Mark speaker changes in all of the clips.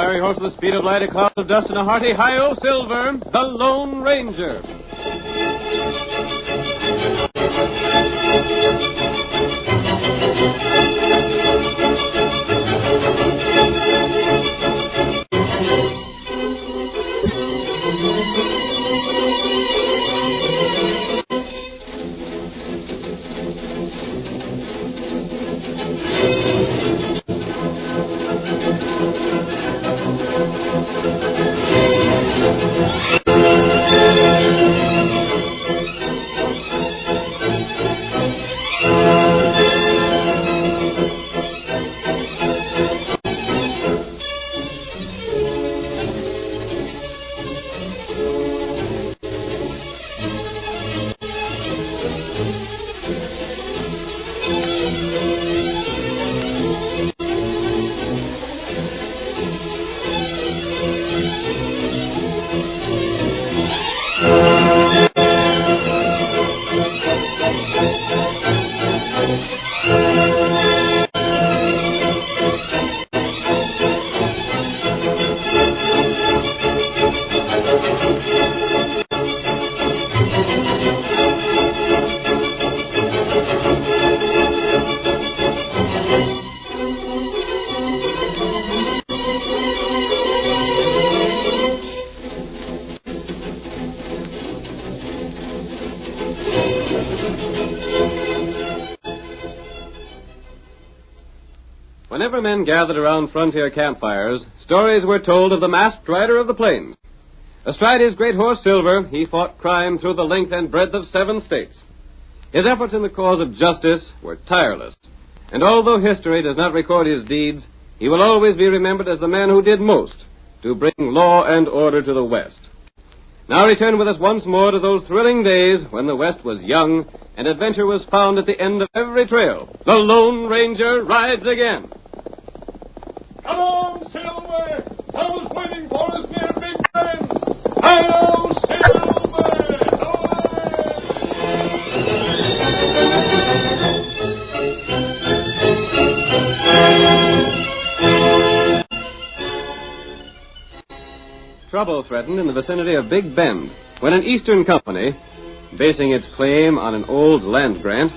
Speaker 1: fiery horse with the speed of light, a cloud of dust, and a hearty hi-yo silver, the Lone Ranger. Whenever men gathered around frontier campfires, stories were told of the masked rider of the plains. Astride his great horse Silver, he fought crime through the length and breadth of 7 states. His efforts in the cause of justice were tireless, and although history does not record his deeds, he will always be remembered as the man who did most to bring law and order to the West. Now return with us once more to those thrilling days when the West was young and adventure was found at the end of every trail. The Lone Ranger rides again.
Speaker 2: Come on, Silver! Someone's waiting for us near Big Bend! Hi-yo, Silver!
Speaker 1: Trouble threatened in the vicinity of Big Bend when an Eastern company, basing its claim on an old land grant,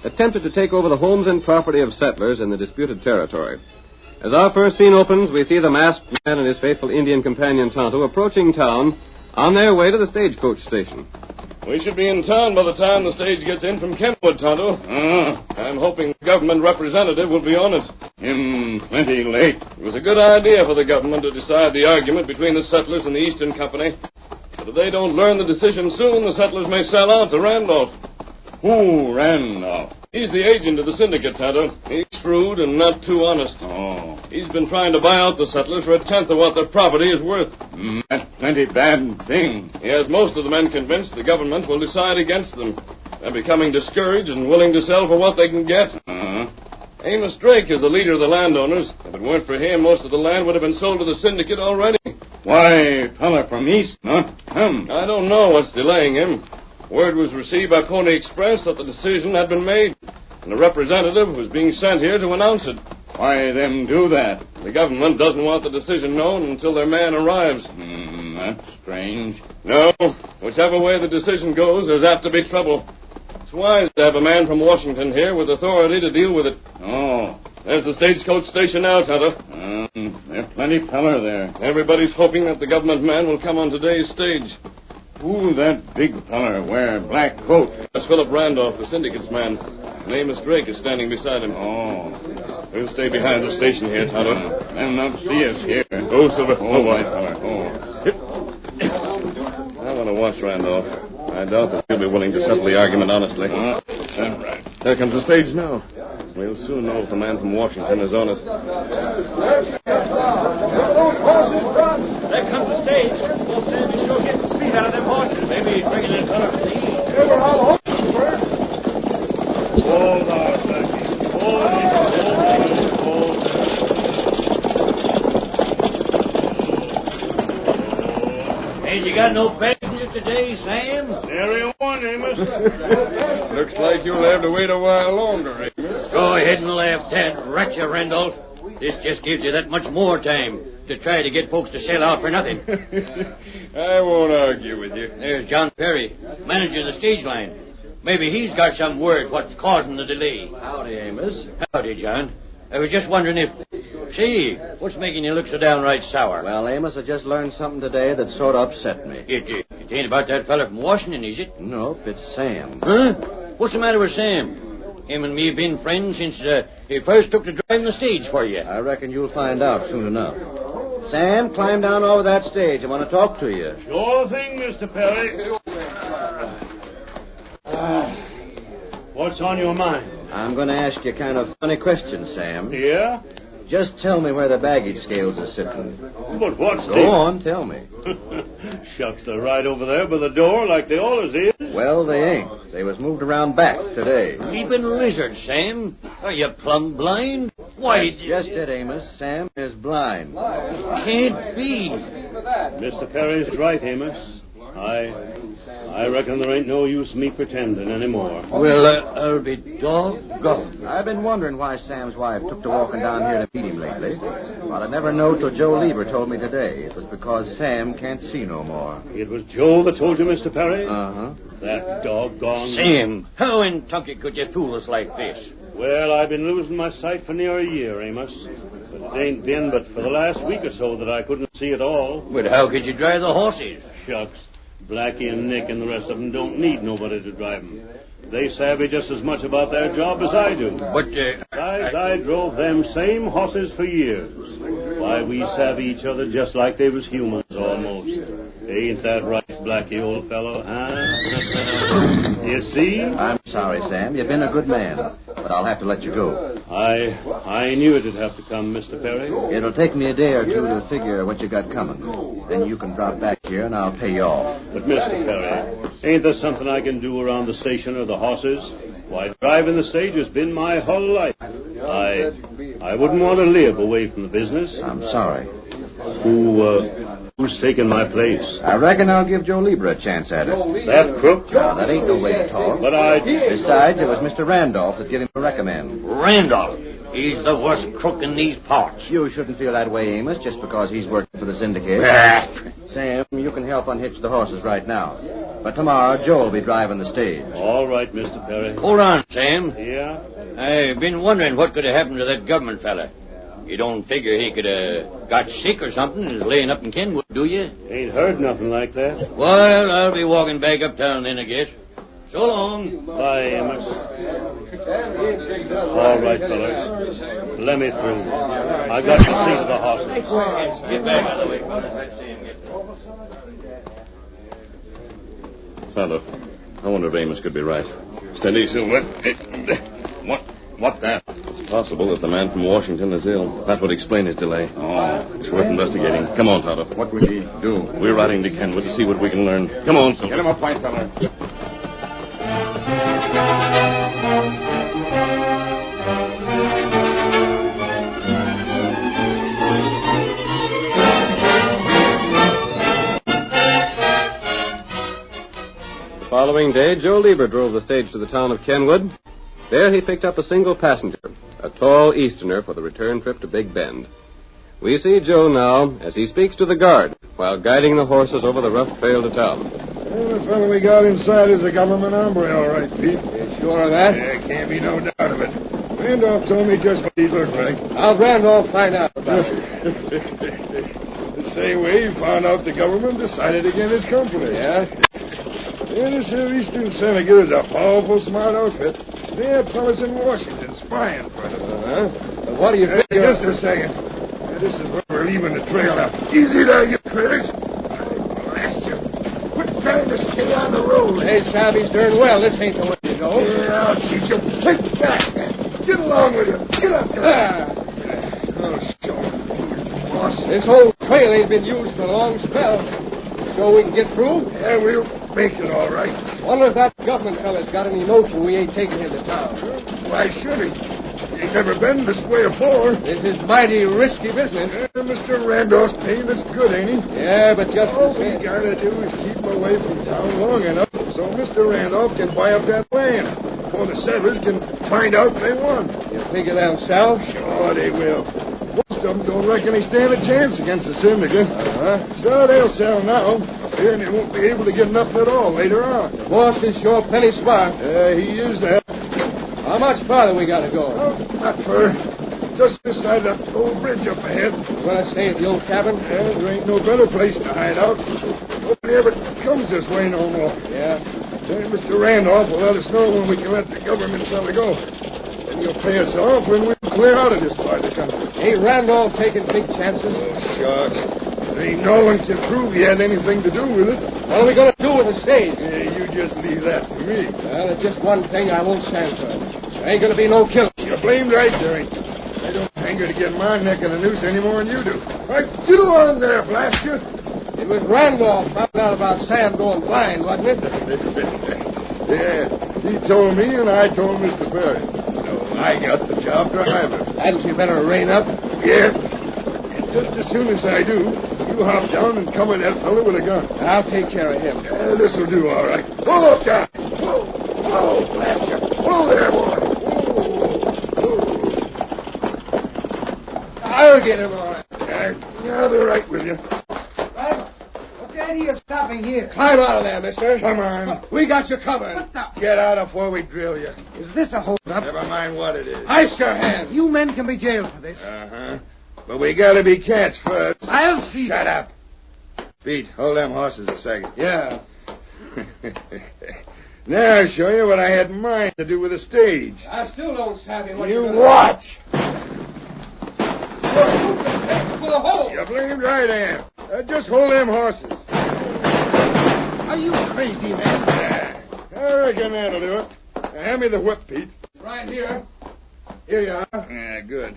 Speaker 1: attempted to take over the homes and property of settlers in the disputed territory. As our first scene opens, we see the masked man and his faithful Indian companion Tonto approaching town on their way to the stagecoach station.
Speaker 2: We should be in town by the time the stage gets in from Kentwood, Tonto. I'm hoping the government representative will be on it.
Speaker 3: Plenty late.
Speaker 2: It was a good idea for the government to decide the argument between the settlers and the Eastern Company. But if they don't learn the decision soon, the settlers may sell out to Randolph.
Speaker 3: Who, Randolph?
Speaker 2: He's the agent of the syndicate, Tonto. He's shrewd and not too honest. He's been trying to buy out the settlers for 1/10 of what their property is worth.
Speaker 3: That's plenty bad thing.
Speaker 2: He has most of the men convinced the government will decide against them. They're becoming discouraged and willing to sell for what they can get. Amos Drake is the leader of the landowners. If it weren't for him, most of the land would have been sold to the syndicate already.
Speaker 3: Why, fella from East not come?
Speaker 2: I don't know what's delaying him. Word was received by Pony Express that the decision had been made, and a representative was being sent here to announce it.
Speaker 3: Why them do that?
Speaker 2: The government doesn't want the decision known until their man arrives.
Speaker 3: That's strange.
Speaker 2: No, whichever way the decision goes, there's apt to be trouble. It's wise to have a man from Washington here with authority to deal with it. There's the stagecoach station now, Tonto.
Speaker 3: There's plenty feller there.
Speaker 2: Everybody's hoping that the government man will come on today's stage.
Speaker 3: Who that big feller wear black coat?
Speaker 2: That's Philip Randolph, the syndicate's man. Amos Drake is standing beside him. We'll stay behind the station here, Tonto.
Speaker 3: They'll not see us here.
Speaker 2: Go, Silver.
Speaker 3: White feller.
Speaker 2: I want to watch Randolph. I doubt that he'll be willing to settle the argument honestly.
Speaker 3: That's right.
Speaker 2: There comes the stage now. We'll soon know if the man from Washington is on it.
Speaker 4: There comes the stage. Old Sandy's sure getting the speed out of them horses. Maybe he's bringing in color for the east.
Speaker 3: Hold on, Blackie.
Speaker 4: Ain't you got no passenger today, Sam?
Speaker 3: Nary one, Amos.
Speaker 2: Looks like you'll have to wait a while longer, Amos.
Speaker 4: Go ahead and laugh, Dad. Rat you, Randolph. This just gives you that much more time to try to get folks to sell out for nothing.
Speaker 2: I won't argue with you.
Speaker 4: There's John Perry, manager of the stage line. Maybe he's got some word what's causing the delay.
Speaker 5: Howdy, Amos.
Speaker 4: Howdy, John. I was just wondering if... Say, what's making you look so downright sour?
Speaker 5: Well, Amos, I just learned something today that sort of upset me.
Speaker 4: It ain't about that fella from Washington, is it?
Speaker 5: Nope, it's Sam.
Speaker 4: Huh? What's the matter with Sam? Him and me have been friends since he first took to driving the stage for you.
Speaker 5: I reckon you'll find out soon enough. Sam, climb down over that stage. I want to talk to you.
Speaker 3: Sure thing, Mr. Perry. What's on your mind?
Speaker 5: I'm going to ask you kind of funny questions, Sam.
Speaker 3: Yeah?
Speaker 5: Just tell me where the baggage scales are sitting.
Speaker 3: But what's
Speaker 5: Go on, tell me.
Speaker 3: Shucks, they're right over there by the door like they always is.
Speaker 5: Well, they ain't. They was moved around back today.
Speaker 4: Leaping lizard, Sam. Are you plumb blind? Why...
Speaker 5: That's just it, Amos. Sam is blind.
Speaker 4: Can't be.
Speaker 3: Mr. Perry's right, Amos. I reckon there ain't no use me pretending anymore.
Speaker 4: Well, I'll be doggone.
Speaker 5: I've been wondering why Sam's wife took to walking down here to meet him lately. Well, I never know till Joe Lieber told me today. It was because Sam can't see no more.
Speaker 3: It was Joe that told you, Mr. Perry?
Speaker 5: Uh-huh.
Speaker 3: That doggone...
Speaker 4: Sam, how in Tunky could you fool us like this?
Speaker 3: Well, I've been losing my sight for near a year, Amos. But it ain't been but for the last week or so that I couldn't see at all.
Speaker 4: But how could you drive the horses?
Speaker 3: Shucks. Blackie and Nick and the rest of them don't need nobody to drive them. They savvy just as much about their job as I do.
Speaker 4: But,
Speaker 3: Besides, I drove them same horses for years. Why, we savvy each other just like they was humans, almost. Ain't that right, Blackie, old fellow, huh? You see?
Speaker 5: I'm sorry, Sam. You've been a good man. But I'll have to let you go.
Speaker 3: I knew it'd have to come, Mr. Perry.
Speaker 5: It'll take me a day or two to figure what you got coming. Then you can drop back here and I'll pay you off.
Speaker 3: But, Mr. Perry, ain't there something I can do around the station or the horses? Why, driving the stage has been my whole life. I wouldn't want to live away from the business.
Speaker 5: I'm sorry.
Speaker 3: Who's taking my place?
Speaker 5: I reckon I'll give Joe Lieber a chance at it.
Speaker 3: That crook?
Speaker 5: Now, that ain't no way to talk.
Speaker 3: But I...
Speaker 5: Besides, it was Mr. Randolph that gave him a recommend.
Speaker 4: Randolph, he's the worst crook in these parts.
Speaker 5: You shouldn't feel that way, Amos, just because he's working for the syndicate. Sam, you can help unhitch the horses right now. But tomorrow, Joe will be driving the stage.
Speaker 3: All right, Mr. Perry.
Speaker 4: Hold on, Sam.
Speaker 3: Yeah?
Speaker 4: I've been wondering what could have happened to that government fella. You don't figure he could have got sick or something and is laying up in Kenwood, do you?
Speaker 3: Ain't heard nothing like that.
Speaker 4: Well, I'll be walking back uptown then, I guess. So long.
Speaker 3: Bye, Amos. All right, fellas. Let me through. I got to see to the horses.
Speaker 4: Get back out of the way. Let's see him get...
Speaker 2: Tonto, I wonder if Amos could be right. Steady, Silver. What that? It's possible that the man from Washington is ill. That would explain his delay.
Speaker 3: Oh.
Speaker 2: It's worth investigating. Come on, Tonto.
Speaker 3: What would he do?
Speaker 2: We're riding to Kenwood to see what we can learn. Come on, Silver.
Speaker 3: Get him up, white fella.
Speaker 1: The following day, Joe Lieber drove the stage to the town of Kenwood. There he picked up a single passenger, a tall Easterner for the return trip to Big Bend. We see Joe now as he speaks to the guard while guiding the horses over the rough trail to town.
Speaker 6: Well, the fellow we got inside is a government hombre, all right, Pete.
Speaker 1: You sure of that?
Speaker 6: There can't be no doubt of it. Randolph told me just what he looked like.
Speaker 1: How'd Randolph find out about it?
Speaker 6: The same way he found out the government decided against his company.
Speaker 1: Yeah?
Speaker 6: Yeah, this here Eastern Syndicate is a powerful smart outfit. They had fellas in Washington spying for them.
Speaker 1: Uh-huh. What do you figure?
Speaker 6: Just a second. This is where we're leaving the trail now. Easy there, you critters. I blast you. Quit trying to stay on the road.
Speaker 1: Hey, Savvy's darn well. This ain't the way to go.
Speaker 6: Yeah, I'll teach you. Take back. Get along with you. Get up there. Oh, show boss.
Speaker 1: This whole trail ain't been used for a long spell. So we can get through?
Speaker 6: Yeah, we'll make it all right.
Speaker 1: Wonder if that government fella's got any notion we ain't taking him to town.
Speaker 6: Why should he? He ain't never been this way before.
Speaker 1: This is mighty risky business.
Speaker 6: Yeah, Mr. Randolph's paying us good, ain't he?
Speaker 1: Yeah, but just
Speaker 6: All
Speaker 1: the
Speaker 6: we
Speaker 1: same.
Speaker 6: gotta do is keep him away from town long enough so Mr. Randolph can buy up that land before the settlers can find out they won.
Speaker 1: You figure they'll sell?
Speaker 6: Sure they will. Most of them don't reckon they stand a chance against the syndicate. So they'll sell now. And they won't be able to get nothing at all later on.
Speaker 7: The boss is sure plenty smart.
Speaker 6: He is that.
Speaker 7: How much farther we got to go?
Speaker 6: Oh, not far. Just this side of that old bridge up ahead.
Speaker 7: You want to stay at the old cabin?
Speaker 6: Yeah, there ain't no better place to hide out. Nobody ever comes this way no more.
Speaker 7: Yeah.
Speaker 6: Then Mr. Randolph will let us know when we can let the government fella go. Then he'll pay us off when we clear out of this part of the country.
Speaker 7: Ain't Randolph taking big chances?
Speaker 6: Oh, shucks. There ain't no one can prove he had anything to do with it.
Speaker 7: What are we going to do with the stage?
Speaker 6: Yeah, you just leave that to me.
Speaker 7: Well, there's just one thing I won't stand for. There ain't going to be no killing.
Speaker 6: You're blamed right, there ain't. I don't anger to get my neck in a noose any more than you do. Right, get along there, blast you.
Speaker 7: It was Randolph found out about Sam going blind, wasn't it?
Speaker 6: Yeah, he told me and I told Mr. Perry. So I got the job driving.
Speaker 7: Hadn't you better rein up?
Speaker 6: Yeah. And just as soon as I do, you hop down and come at that fellow with a gun.
Speaker 7: I'll take care of him.
Speaker 6: This'll do all right. Pull up, guy. Whoa, whoa, blast you. Whoa there, boy.
Speaker 7: I'll get him all right.
Speaker 6: Yeah, I'll be right with you.
Speaker 7: What's the idea of stopping here? Climb out of there, mister.
Speaker 6: Come on.
Speaker 7: We got you covered.
Speaker 8: What the?
Speaker 6: Get out before we drill you.
Speaker 8: Is this a hold-up?
Speaker 6: Never mind what it is.
Speaker 7: Ice your hand.
Speaker 8: You men can be jailed for this.
Speaker 6: Uh-huh. But we gotta be cats first.
Speaker 8: I'll see.
Speaker 6: Shut up. Pete, hold them horses a second.
Speaker 7: Yeah.
Speaker 6: Now I'll show you what I had in mind to do with the stage.
Speaker 7: I still don't savvy what
Speaker 6: You
Speaker 7: you're
Speaker 6: watch.
Speaker 7: For the hole.
Speaker 6: You're blamed right, I am. Just hold them horses.
Speaker 8: Are you crazy, man?
Speaker 6: I reckon that'll do it. Now, hand me the whip, Pete.
Speaker 7: Right here. Here you are.
Speaker 6: Yeah, good.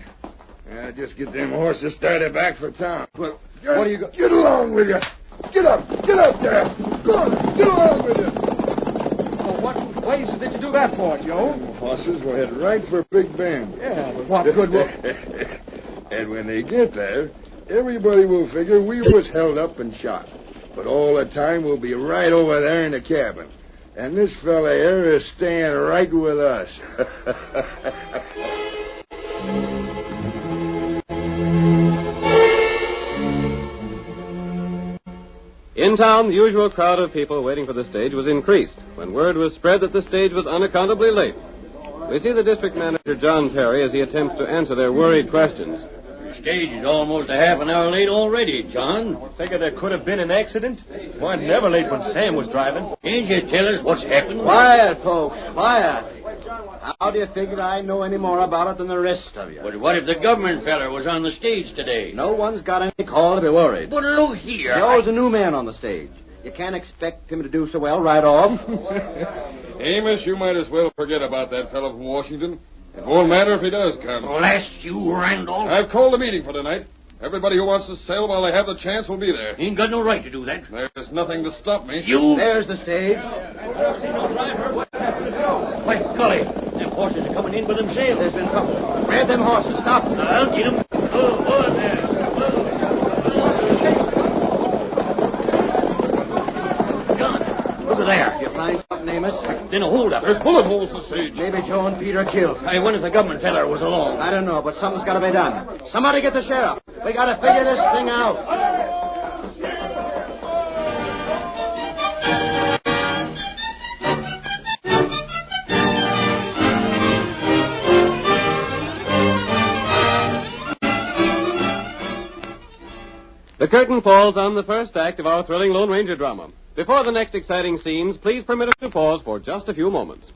Speaker 6: Just get them horses started back for town.
Speaker 7: Well, what are you going...
Speaker 6: Get along with you. Get up there. Go on, get along with you.
Speaker 7: Well, what place did you do that for, Joe?
Speaker 6: Them horses will head right for Big Bend.
Speaker 7: Yeah, but what good will...
Speaker 6: And when they get there, everybody will figure we was held up and shot. But all the time we'll be right over there in the cabin. And this fella here is staying right with us.
Speaker 1: In town, the usual crowd of people waiting for the stage was increased when word was spread that the stage was unaccountably late. We see the district manager, John Perry, as he attempts to answer their worried questions.
Speaker 4: The stage is almost a half an hour late already, John.
Speaker 9: Figure there could have been an accident. Weren't never late when Sam was driving.
Speaker 4: Can't you tell us what's happened?
Speaker 5: Quiet, folks, quiet. How do you figure I know any more about it than the rest of you?
Speaker 4: But what if the government feller was on the stage today?
Speaker 5: No one's got any call to be worried.
Speaker 4: But look here.
Speaker 5: Joe's a new man on the stage. You can't expect him to do so well right off.
Speaker 2: Amos, you might as well forget about that fellow from Washington. It won't matter if he does come.
Speaker 4: Blast you, Randolph.
Speaker 2: I've called a meeting for tonight. Everybody who wants to sail while they have the chance will be there.
Speaker 4: Ain't got no right to do that.
Speaker 2: There's nothing to stop me.
Speaker 4: You...
Speaker 5: There's the stage.
Speaker 4: By golly, them horses are coming in by themselves.
Speaker 5: There's been trouble. Grab them horses. Stop.
Speaker 4: I'll get them. Oh, there. John, look at there.
Speaker 5: You find something, Amos?
Speaker 4: Then a hold-up.
Speaker 2: There's bullet holes in the stage.
Speaker 5: Maybe Joe and Pete are killed.
Speaker 4: I wonder if the government feller was along.
Speaker 5: I don't know, but something's got to be done. Somebody get the sheriff. We got to figure this thing out.
Speaker 1: The curtain falls on the first act of our thrilling Lone Ranger drama. Before the next exciting scenes, please permit us to pause for just a few moments.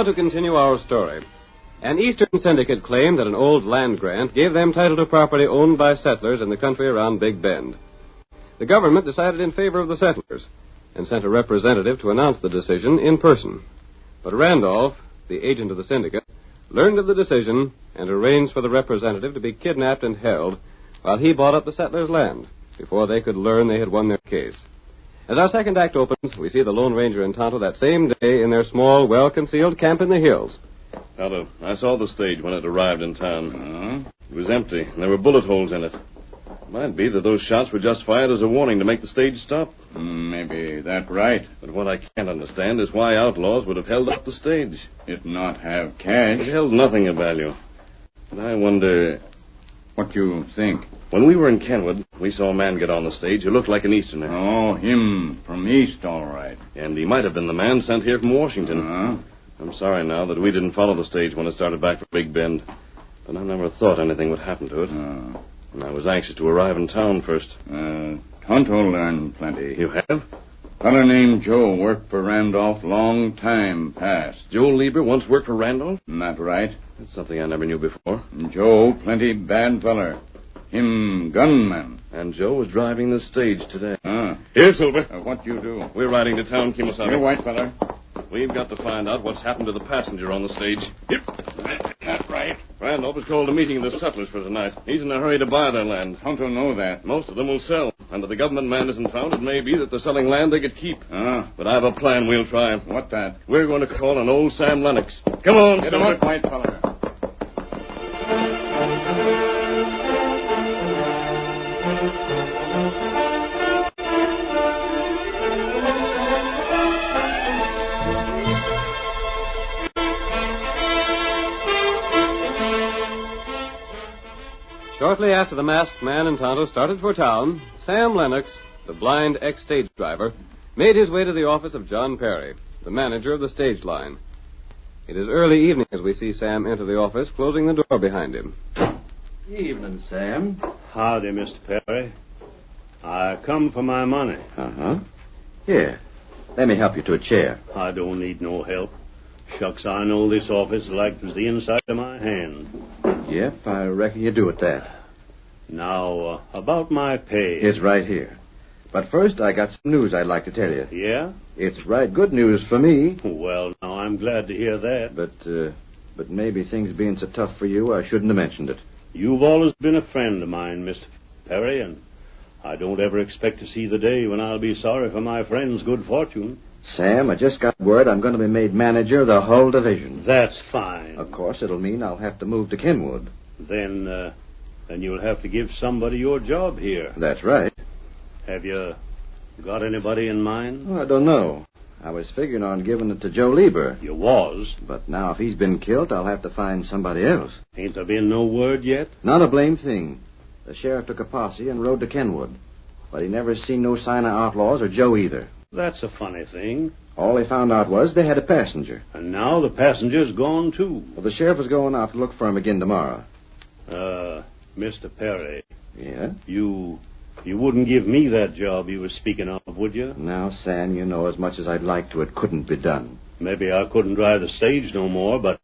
Speaker 1: now to continue our story. An Eastern syndicate claimed that an old land grant gave them title to property owned by settlers in the country around Big Bend. The government decided in favor of the settlers and sent a representative to announce the decision in person. But Randolph, the agent of the syndicate, learned of the decision and arranged for the representative to be kidnapped and held while he bought up the settlers' land before they could learn they had won their case. As our second act opens, we see the Lone Ranger and Tonto that same day in their small, well-concealed camp in the hills.
Speaker 2: Tonto, I saw the stage when it arrived in town. It was empty, and there were bullet holes in it. It might be that those shots were just fired as a warning to make the stage stop.
Speaker 10: Maybe that right.
Speaker 2: But what I can't understand is why outlaws would have held up the stage.
Speaker 10: It not have cash.
Speaker 2: It held nothing of value. And I wonder...
Speaker 10: What you think?
Speaker 2: When we were in Kenwood, we saw a man get on the stage who looked like an Easterner.
Speaker 10: Oh, him from East, all right.
Speaker 2: And he might have been the man sent here from Washington. I'm sorry now that we didn't follow the stage when it started back from Big Bend. But I never thought anything would happen to it. And I was anxious to arrive in town first.
Speaker 10: Tonto learned plenty.
Speaker 2: You have?
Speaker 10: Feller named Joe worked for Randolph long time past.
Speaker 2: Joe Lieber once worked for Randolph?
Speaker 10: That right.
Speaker 2: That's something I never knew before.
Speaker 10: Joe plenty bad feller. Him gunman.
Speaker 2: And Joe was driving the stage today.
Speaker 10: Here, Silver. What you do?
Speaker 2: We're riding to town, Kimosabe.
Speaker 10: You white feller.
Speaker 2: We've got to find out what's happened to the passenger on the stage.
Speaker 10: Yep. That's right.
Speaker 2: Randolph has called a meeting of the settlers for tonight. He's in a hurry to buy their land.
Speaker 10: Tonto know that.
Speaker 2: Most of them will sell. And if the government man isn't found, it may be that they're selling land they could keep. But I have a plan we'll try.
Speaker 10: What that?
Speaker 2: We're going to call on old Sam Lennox. Come on,
Speaker 10: Get on, white feller.
Speaker 1: Shortly after the masked man and Tonto started for town, Sam Lennox, the blind ex-stage driver, made his way to the office of John Perry, the manager of the stage line. It is early evening as we see Sam enter the office, closing the door behind him.
Speaker 5: Evening, Sam.
Speaker 3: Howdy, Mr. Perry. I come for my money.
Speaker 5: Here, let me help you to a chair.
Speaker 3: I don't need no help. Shucks, I know this office like it was the inside of my hand.
Speaker 5: Yep, I reckon you do at that.
Speaker 3: Now, about my pay.
Speaker 5: It's right here. But first, I got some news I'd like to tell you.
Speaker 3: Yeah?
Speaker 5: It's right good news for me.
Speaker 3: Well, now, I'm glad to hear that.
Speaker 5: But maybe things being so tough for you, I shouldn't have mentioned it.
Speaker 3: You've always been a friend of mine, Mr. Perry, and I don't ever expect to see the day when I'll be sorry for my friend's good fortune.
Speaker 5: Sam, I just got word I'm going to be made manager of the whole division.
Speaker 3: That's fine.
Speaker 5: Of course, it'll mean I'll have to move to Kenwood.
Speaker 3: Then you'll have to give somebody your job here.
Speaker 5: That's right.
Speaker 3: Have you got anybody in mind?
Speaker 5: Well, I don't know. I was figuring on giving it to Joe Lieber.
Speaker 3: You was?
Speaker 5: But now if he's been killed, I'll have to find somebody else.
Speaker 3: Ain't there been no word yet?
Speaker 5: Not a blame thing. The sheriff took a posse and rode to Kenwood. But he never seen no sign of outlaws or Joe either.
Speaker 3: That's a funny thing.
Speaker 5: All they found out was they had a passenger.
Speaker 3: And now the passenger's gone, too.
Speaker 5: Well, the sheriff is going out to look for him again tomorrow.
Speaker 3: Mr. Perry.
Speaker 5: Yeah?
Speaker 3: You wouldn't give me that job you were speaking of, would you?
Speaker 5: Now, Sam, you know as much as I'd like to, it couldn't be done.
Speaker 3: Maybe I couldn't drive the stage no more, but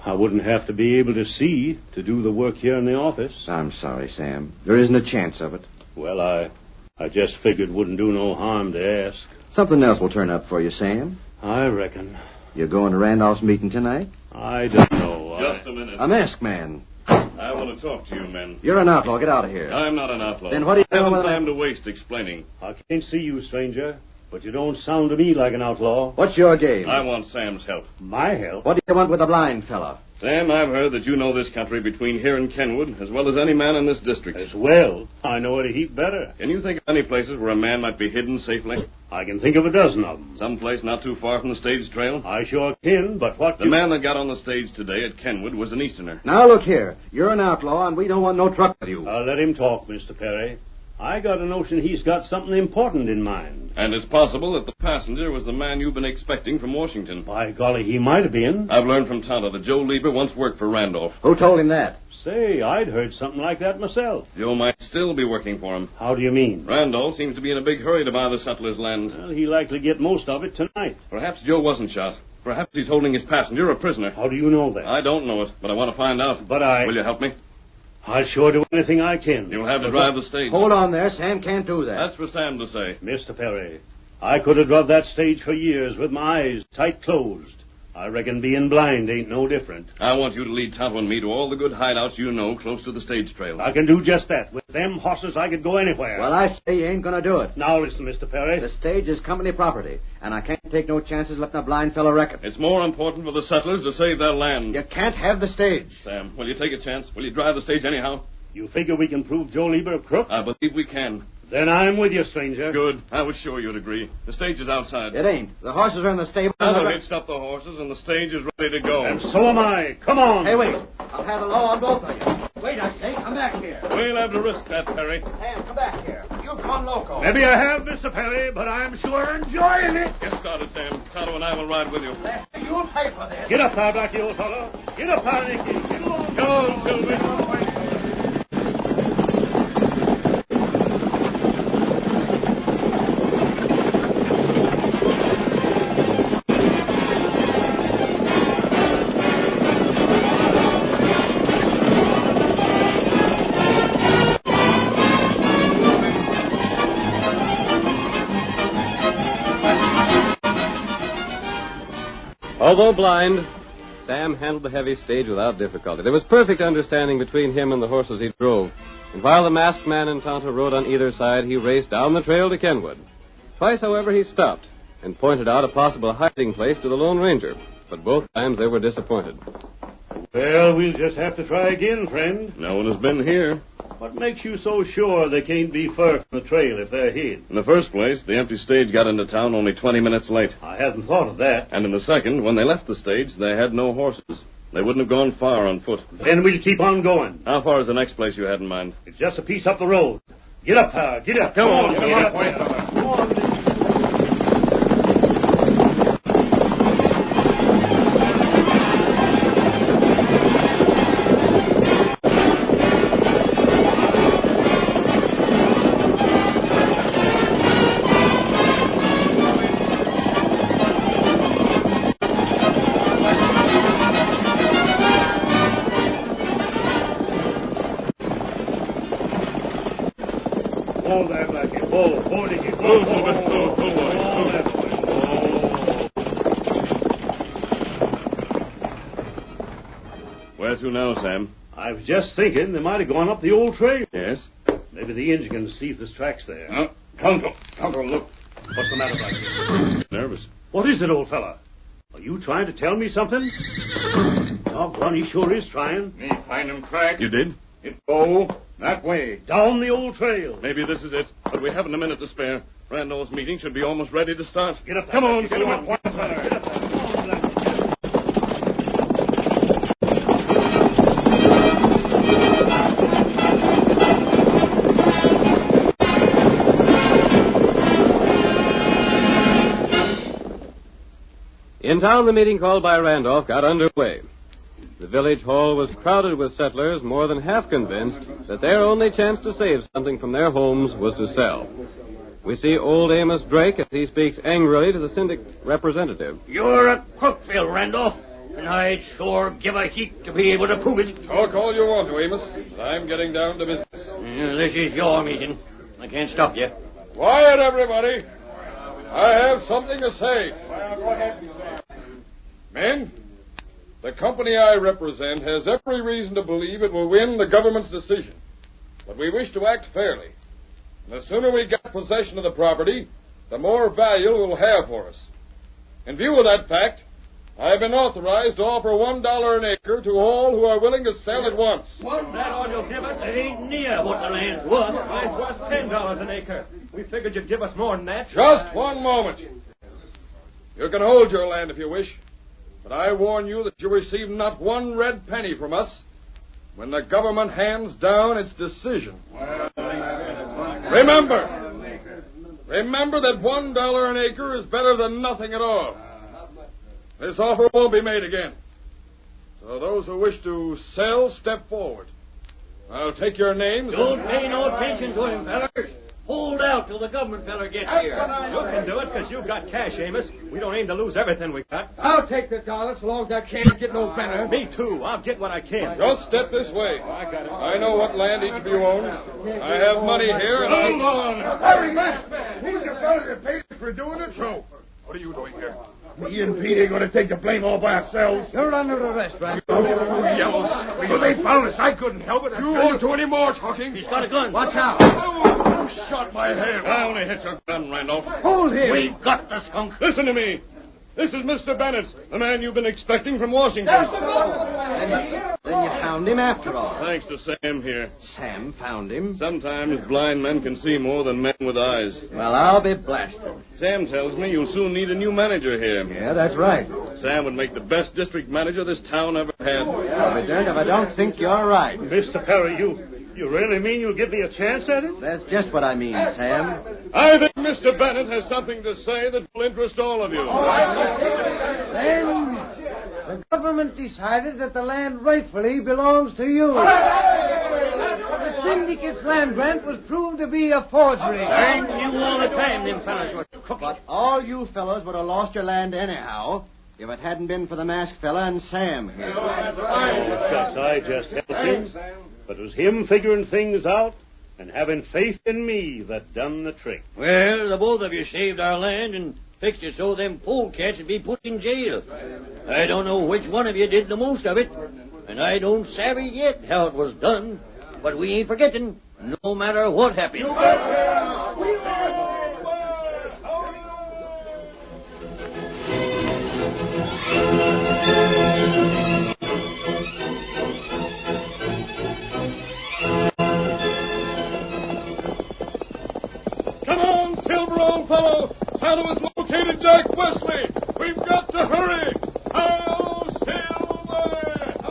Speaker 3: I wouldn't have to be able to see to do the work here in the office.
Speaker 5: I'm sorry, Sam. There isn't a chance of it.
Speaker 3: Well, I just figured wouldn't do no harm to ask.
Speaker 5: Something else will turn up for you, Sam.
Speaker 3: I reckon.
Speaker 5: You're going to Randolph's meeting tonight?
Speaker 3: I don't know.
Speaker 2: Just a minute.
Speaker 5: A masked man.
Speaker 2: I want to talk to you, men.
Speaker 5: You're an outlaw. Get out of here.
Speaker 2: I'm not an outlaw.
Speaker 5: Then what do you
Speaker 2: I haven't
Speaker 5: know
Speaker 2: time to waste explaining.
Speaker 3: I can't see you, stranger, but you don't sound to me like an outlaw.
Speaker 5: What's your game?
Speaker 2: I want Sam's help.
Speaker 3: My help?
Speaker 5: What do you want with a blind fella?
Speaker 2: Sam, I've heard that you know this country between here and Kenwood as well as any man in this district.
Speaker 3: As well. I know it a heap better.
Speaker 2: Can you think of any places where a man might be hidden safely?
Speaker 3: I can think of a dozen of them.
Speaker 2: Some place not too far from the stage trail?
Speaker 3: I sure can, but what...
Speaker 2: The man that got on the stage today at Kenwood was an Easterner.
Speaker 5: Now, look here. You're an outlaw, and we don't want no truck with you.
Speaker 3: Let him talk, Mr. Perry. I got a notion he's got something important in mind.
Speaker 2: And it's possible that the passenger was the man you've been expecting from Washington.
Speaker 3: By golly, he might have been.
Speaker 2: I've learned from Tonto that Joe Lieber once worked for Randolph.
Speaker 5: Who told him that?
Speaker 3: Say, I'd heard something like that myself.
Speaker 2: Joe might still be working for him.
Speaker 3: How do you mean?
Speaker 2: Randolph seems to be in a big hurry to buy the settlers' land.
Speaker 3: Well, he'll likely get most of it tonight.
Speaker 2: Perhaps Joe wasn't shot. Perhaps he's holding his passenger a prisoner.
Speaker 3: How do you know that?
Speaker 2: I don't know it, but I want to find out.
Speaker 3: But
Speaker 2: Will you help me?
Speaker 3: I'll sure do anything I can.
Speaker 2: You'll have to drive the stage.
Speaker 5: Hold on there. Sam can't do that.
Speaker 2: That's for Sam to say.
Speaker 3: Mr. Perry, I could have drove that stage for years with my eyes tight closed. I reckon being blind ain't no different.
Speaker 2: I want you to lead Tonto and me to all the good hideouts you know close to the stage trail.
Speaker 3: I can do just that. With them horses, I could go anywhere.
Speaker 5: Well, I say you ain't gonna do it.
Speaker 3: Now listen, Mr. Perry.
Speaker 5: The stage is company property, and I can't take no chances letting a blind fellow wreck it.
Speaker 2: It's more important for the settlers to save their land.
Speaker 5: You can't have the stage.
Speaker 2: Sam, will you take a chance? Will you drive the stage anyhow?
Speaker 3: You figure we can prove Joe Lieber a crook?
Speaker 2: I believe we can.
Speaker 3: Then I'm with you, stranger.
Speaker 2: Good. I was sure you'd agree. The stage is outside.
Speaker 5: It ain't. The horses are in the stable.
Speaker 2: I've hitched up the horses, and the stage is ready to go.
Speaker 3: And so am I. Come on.
Speaker 5: Hey, wait. I'll have the law on both of you. Wait, I say. Come back here.
Speaker 2: We'll have to risk that, Perry.
Speaker 5: Sam, come back here. You've gone loco.
Speaker 3: Maybe I have, Mr. Perry, but I'm sure enjoying it.
Speaker 2: Get started, Sam. Tonto and I will ride with you.
Speaker 5: You'll pay for this.
Speaker 3: Get up there, Blackie, old fellow. Get up there, Nicky. Get along.
Speaker 2: Go, Sylvie.
Speaker 1: Although blind, Sam handled the heavy stage without difficulty. There was perfect understanding between him and the horses he drove. And while the masked man and Tonto rode on either side, he raced down the trail to Kenwood. Twice, however, he stopped and pointed out a possible hiding place to the Lone Ranger. But both times they were disappointed.
Speaker 3: Well, we'll just have to try again, friend.
Speaker 2: No one has been here.
Speaker 3: What makes you so sure they can't be far from the trail if they're hid?
Speaker 2: In the first place, the empty stage got into town only 20 minutes late.
Speaker 3: I hadn't thought of that.
Speaker 2: And in the second, when they left the stage, they had no horses. They wouldn't have gone far on foot.
Speaker 3: Then we'll keep on going.
Speaker 2: How far is the next place you had in mind?
Speaker 3: It's just a piece up the road. Get up, Howard. Get up.
Speaker 2: Come on,
Speaker 3: Come on. Hold there, Blackie. Hold it. Hold that way.
Speaker 2: Where to now, Sam?
Speaker 3: I was just thinking they might have gone up the old trail.
Speaker 2: Yes?
Speaker 3: Maybe the engine can see if there's tracks there.
Speaker 6: Tonto, look.
Speaker 3: What's the matter, Blackie?
Speaker 2: Nervous.
Speaker 3: What is it, old fella? Are you trying to tell me something? Doggone, he sure is trying.
Speaker 6: Me find him track.
Speaker 2: You did?
Speaker 6: It go that way.
Speaker 3: Down the old trail.
Speaker 2: Maybe this is it, but we haven't a minute to spare. Randall's meeting should be almost ready to start.
Speaker 3: Get up there.
Speaker 2: Come on,
Speaker 3: Get him up.
Speaker 2: Sylvan.
Speaker 3: Get up there. Get up there. Come on, Blackie.
Speaker 1: In town, the meeting called by Randolph got underway. The village hall was crowded with settlers, more than half convinced that their only chance to save something from their homes was to sell. We see old Amos Drake as he speaks angrily to the syndicate representative.
Speaker 4: You're a crook, Phil Randolph, and I'd sure give a heap to be able to prove it.
Speaker 2: Talk all you want to, Amos, but I'm getting down to business.
Speaker 4: This is your meeting. I can't stop you.
Speaker 2: Quiet, everybody. I have something to say. Men, the company I represent has every reason to believe it will win the government's decision. But we wish to act fairly. And the sooner we get possession of the property, the more value it will have for us. In view of that fact, I have been authorized to offer $1 an acre to all who are willing to sell at once.
Speaker 9: What? That all you'll give us?
Speaker 4: It ain't near what the land's worth.
Speaker 9: Mine's worth $10 an acre. We figured you'd give us more than that.
Speaker 2: Just one moment. You can hold your land if you wish, but I warn you that you receive not one red penny from us when the government hands down its decision. Remember that $1 an acre is better than nothing at all. This offer won't be made again. So those who wish to sell, step forward. I'll take your names.
Speaker 4: Don't pay no attention to him, fellas. hold out till the government feller gets here.
Speaker 9: You can do it because you've got cash, Amos. We don't aim to lose everything we got.
Speaker 7: I'll take the dollar so long as I can't get no better.
Speaker 9: Me too. I'll get what I can.
Speaker 2: Just step this way.
Speaker 9: I got it.
Speaker 2: I know what land each of you owns. I have money here, and
Speaker 6: Hold on. Hurry, man. He's the fellow that paid us for doing it. So, what are you doing here? Me and Pete ain't going to take the blame all by ourselves.
Speaker 7: You're under arrest, right?
Speaker 6: Oh, yellow scream. Well, they found us. I couldn't help it.
Speaker 2: you won't do any more talking.
Speaker 4: He's got a gun.
Speaker 7: Watch out.
Speaker 6: Oh, you shot my head.
Speaker 2: I only hit your gun, Randolph.
Speaker 7: Hold him.
Speaker 4: We got the skunk.
Speaker 2: Listen to me. This is Mr. Bennett, the man you've been expecting from Washington.
Speaker 5: Then you found him after all.
Speaker 2: Thanks to Sam here.
Speaker 5: Sam found him.
Speaker 2: Sometimes blind men can see more than men with eyes.
Speaker 5: Well, I'll be blasted.
Speaker 2: Sam tells me you'll soon need a new manager here.
Speaker 5: Yeah, that's right.
Speaker 2: Sam would make the best district manager this town ever had.
Speaker 5: I'll be darned if I don't think you're right.
Speaker 3: Mr. Perry, you really mean you'll give me a chance at it?
Speaker 5: That's just what I mean, Sam.
Speaker 2: I think Mr. Bennett has something to say that will interest all of you.
Speaker 7: Then the government decided that the land rightfully belongs to you. The syndicate's land grant was proved to be a forgery.
Speaker 4: Dang you all the time, them fellas were crooked.
Speaker 5: But all you fellows would have lost your land anyhow if it hadn't been for the masked fella and Sam here.
Speaker 3: I just helped him. But it was him figuring things out and having faith in me that done the trick.
Speaker 4: Well, the both of you saved our land and fixed it so them polecats would be put in jail. I don't know which one of you did the most of it, and I don't savvy yet how it was done, but we ain't forgetting, no matter what happened.
Speaker 2: Come on, Silver, old fellow. Tonto has located Jack Wesley. We've got to hurry. Hi-yo, Silver!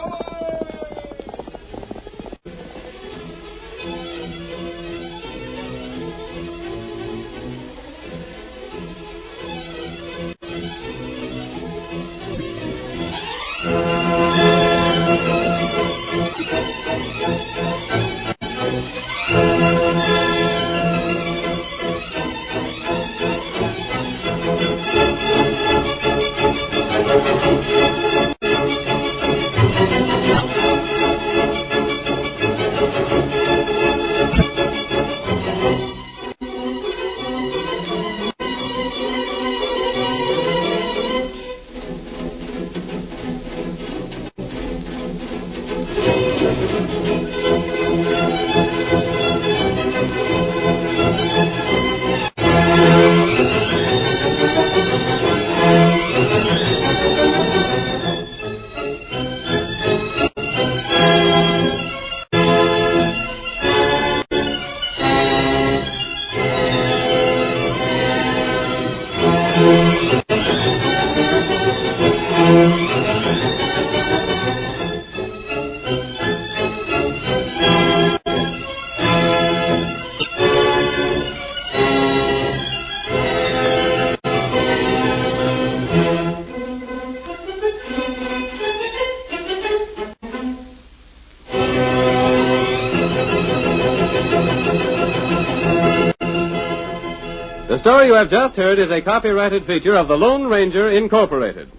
Speaker 1: The story you have just heard is a copyrighted feature of the Lone Ranger, Incorporated.